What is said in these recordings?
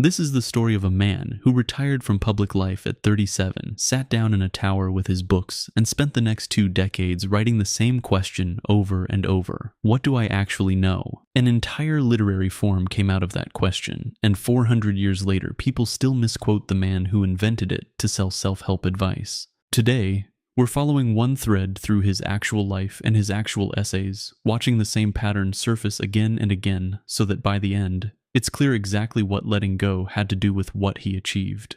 This is the story of a man who retired from public life at 37, sat down in a tower with his books, and spent the next 2 decades writing the same question over and over. What do I actually know? An entire literary form came out of that question, and 400 years later, people still misquote the man who invented it to sell self-help advice. Today, we're following one thread through his actual life and his actual essays, watching the same pattern surface again and again, so that by the end, it's clear exactly what letting go had to do with what he achieved.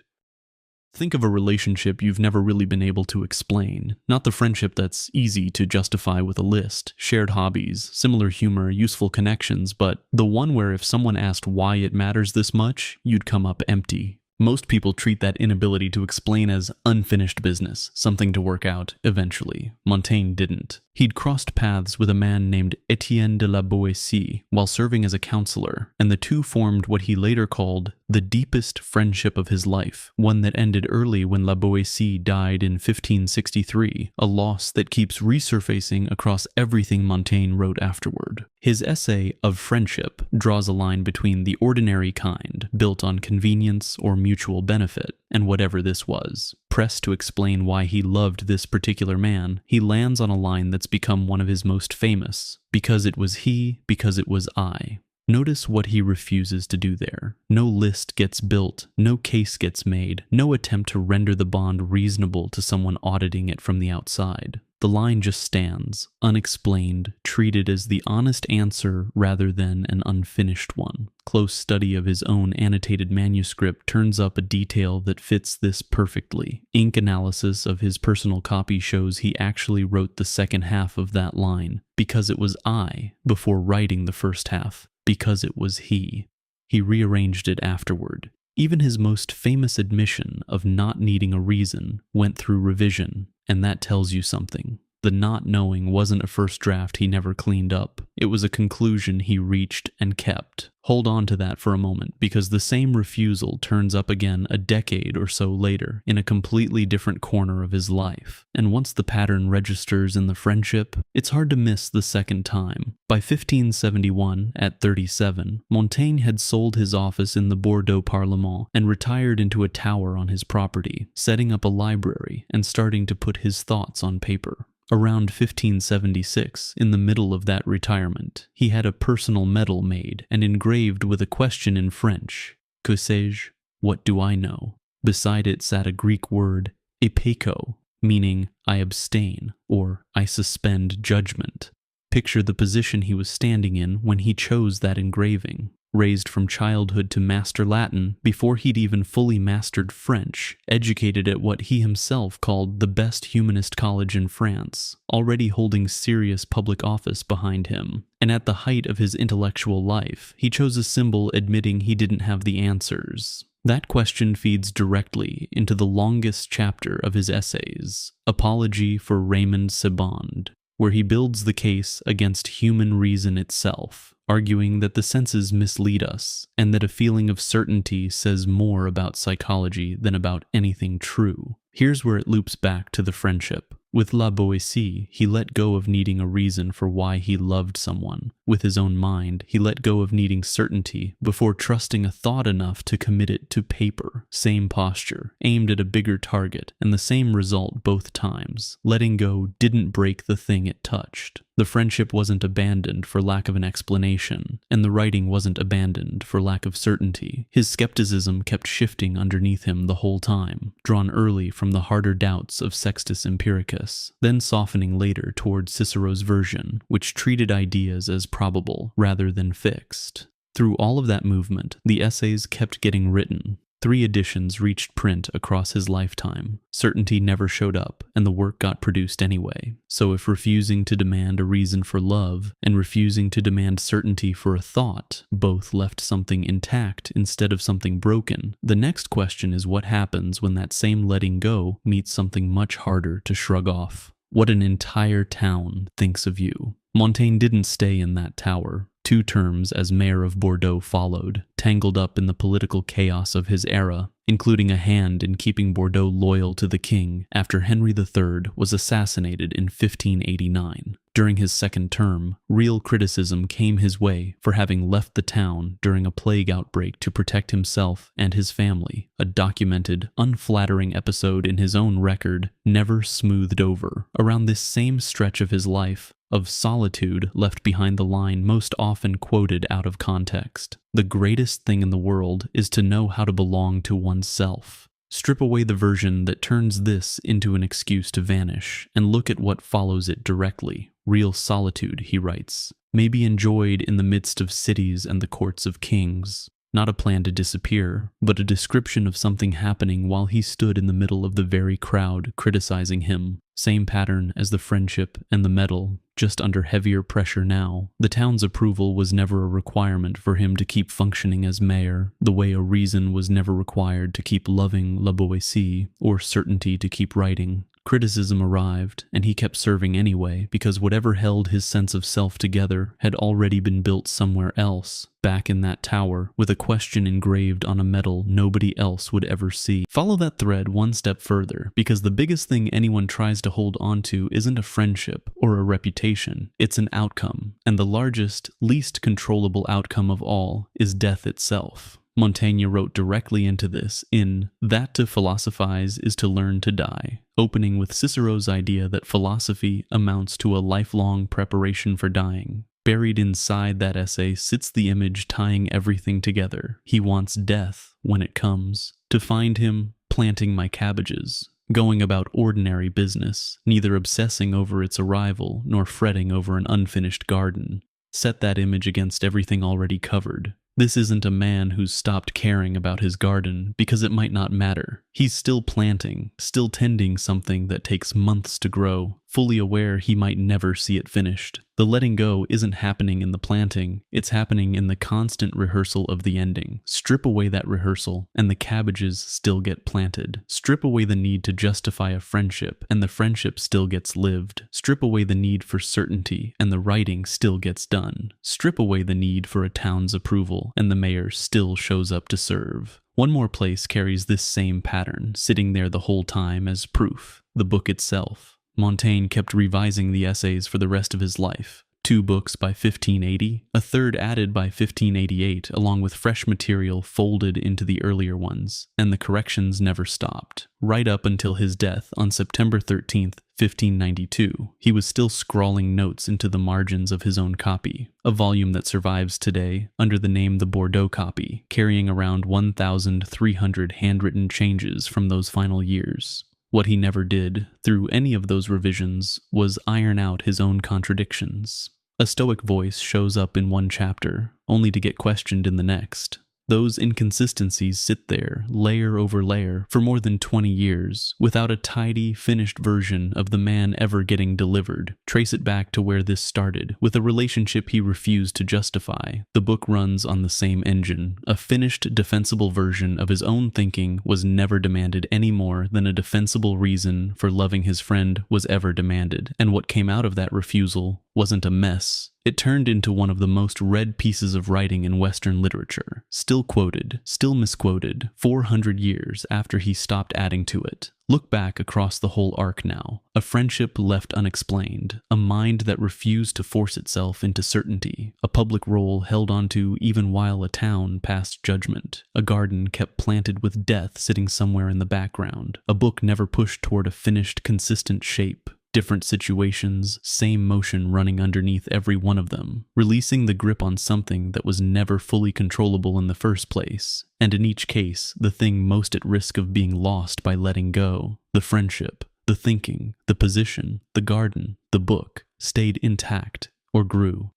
Think of a relationship you've never really been able to explain. Not the friendship that's easy to justify with a list, shared hobbies, similar humor, useful connections, but the one where if someone asked why it matters this much, you'd come up empty. Most people treat that inability to explain as unfinished business, something to work out eventually. Montaigne didn't. He'd crossed paths with a man named Etienne de la Boétie while serving as a counselor, and the two formed what he later called the deepest friendship of his life, one that ended early when La Boétie died in 1563, a loss that keeps resurfacing across everything Montaigne wrote afterward. His essay Of Friendship draws a line between the ordinary kind, built on convenience or mutual benefit, and whatever this was. Pressed to explain why he loved this particular man, he lands on a line that's become one of his most famous. Because it was he, because it was I. Notice what he refuses to do there. No list gets built, no case gets made, no attempt to render the bond reasonable to someone auditing it from the outside. The line just stands, unexplained, treated as the honest answer rather than an unfinished one. Close study of his own annotated manuscript turns up a detail that fits this perfectly. Ink analysis of his personal copy shows he actually wrote the second half of that line, because it was I, before writing the first half, because it was he. He rearranged it afterward. Even his most famous admission of not needing a reason went through revision, and that tells you something. The not knowing wasn't a first draft he never cleaned up. It was a conclusion he reached and kept. Hold on to that for a moment, because the same refusal turns up again a decade or so later in a completely different corner of his life. And once the pattern registers in the friendship, it's hard to miss the second time. By 1571, at 37, Montaigne had sold his office in the Bordeaux Parlement and retired into a tower on his property, setting up a library and starting to put his thoughts on paper. Around 1576, in the middle of that retirement, he had a personal medal made and engraved with a question in French, Que sais-je? What do I know? Beside it sat a Greek word, epeko, meaning I abstain or I suspend judgment. Picture the position he was standing in when he chose that engraving. Raised from childhood to master Latin before he'd even fully mastered French, educated at what he himself called the best humanist college in France, already holding serious public office behind him. And at the height of his intellectual life, he chose a symbol admitting he didn't have the answers. That question feeds directly into the longest chapter of his essays, Apology for Raymond Sebond, where he builds the case against human reason itself, arguing that the senses mislead us, and that a feeling of certainty says more about psychology than about anything true. Here's where it loops back to the friendship. With La Boétie, he let go of needing a reason for why he loved someone. With his own mind, he let go of needing certainty before trusting a thought enough to commit it to paper. Same posture, aimed at a bigger target, and the same result both times. Letting go didn't break the thing it touched. The friendship wasn't abandoned for lack of an explanation, and the writing wasn't abandoned for lack of certainty. His skepticism kept shifting underneath him the whole time, drawn early from the harder doubts of Sextus Empiricus, then softening later toward Cicero's version, which treated ideas as probable rather than fixed. Through all of that movement, the essays kept getting written. 3 editions reached print across his lifetime. Certainty never showed up, and the work got produced anyway. So if refusing to demand a reason for love and refusing to demand certainty for a thought both left something intact instead of something broken, the next question is what happens when that same letting go meets something much harder to shrug off. What an entire town thinks of you. Montaigne didn't stay in that tower. 2 terms as mayor of Bordeaux followed, tangled up in the political chaos of his era, including a hand in keeping Bordeaux loyal to the king after Henry III was assassinated in 1589. During his second term, real criticism came his way for having left the town during a plague outbreak to protect himself and his family, a documented, unflattering episode in his own record, never smoothed over. Around this same stretch of his life, of solitude left behind the line most often quoted out of context. The greatest thing in the world is to know how to belong to oneself. Strip away the version that turns this into an excuse to vanish, and look at what follows it directly. Real solitude, he writes, may be enjoyed in the midst of cities and the courts of kings. Not a plan to disappear, but a description of something happening while he stood in the middle of the very crowd criticizing him. Same pattern as the friendship and the medal, just under heavier pressure now. The town's approval was never a requirement for him to keep functioning as mayor, the way a reason was never required to keep loving La Boétie, or certainty to keep writing. Criticism arrived, and he kept serving anyway, because whatever held his sense of self together had already been built somewhere else, back in that tower, with a question engraved on a medal nobody else would ever see. Follow that thread one step further, because the biggest thing anyone tries to hold onto isn't a friendship or a reputation, it's an outcome, and the largest, least controllable outcome of all is death itself. Montaigne wrote directly into this in That to philosophize is to learn to die, opening with Cicero's idea that philosophy amounts to a lifelong preparation for dying. Buried inside that essay sits the image tying everything together. He wants death, when it comes, to find him planting my cabbages, going about ordinary business, neither obsessing over its arrival nor fretting over an unfinished garden. Set that image against everything already covered. This isn't a man who's stopped caring about his garden because it might not matter. He's still planting, still tending something that takes months to grow, fully aware he might never see it finished. The letting go isn't happening in the planting, it's happening in the constant rehearsal of the ending. Strip away that rehearsal, and the cabbages still get planted. Strip away the need to justify a friendship, and the friendship still gets lived. Strip away the need for certainty, and the writing still gets done. Strip away the need for a town's approval, and the mayor still shows up to serve. One more place carries this same pattern, sitting there the whole time as proof: the book itself. Montaigne kept revising the essays for the rest of his life. 2 books by 1580, a third added by 1588, along with fresh material folded into the earlier ones, and the corrections never stopped. Right up until his death on September 13th, 1592, he was still scrawling notes into the margins of his own copy, a volume that survives today under the name the Bordeaux copy, carrying around 1,300 handwritten changes from those final years. What he never did, through any of those revisions, was iron out his own contradictions. A Stoic voice shows up in one chapter, only to get questioned in the next. Those inconsistencies sit there, layer over layer, for more than 20 years, without a tidy, finished version of the man ever getting delivered. Trace it back to where this started, with a relationship he refused to justify. The book runs on the same engine. A finished, defensible version of his own thinking was never demanded any more than a defensible reason for loving his friend was ever demanded, and what came out of that refusal wasn't a mess. It turned into one of the most read pieces of writing in Western literature, still quoted, still misquoted, 400 years after he stopped adding to it. Look back across the whole arc now. A friendship left unexplained, a mind that refused to force itself into certainty, a public role held onto even while a town passed judgment, a garden kept planted with death sitting somewhere in the background, a book never pushed toward a finished, consistent shape. Different situations, same motion running underneath every one of them, releasing the grip on something that was never fully controllable in the first place, and in each case, the thing most at risk of being lost by letting go, the friendship, the thinking, the position, the garden, the book, stayed intact or grew.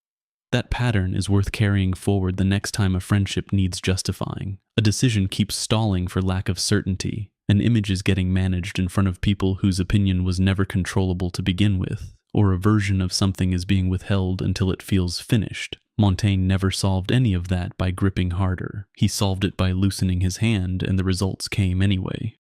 That pattern is worth carrying forward the next time a friendship needs justifying. A decision keeps stalling for lack of certainty. An image is getting managed in front of people whose opinion was never controllable to begin with, or a version of something is being withheld until it feels finished. Montaigne never solved any of that by gripping harder. He solved it by loosening his hand, and the results came anyway.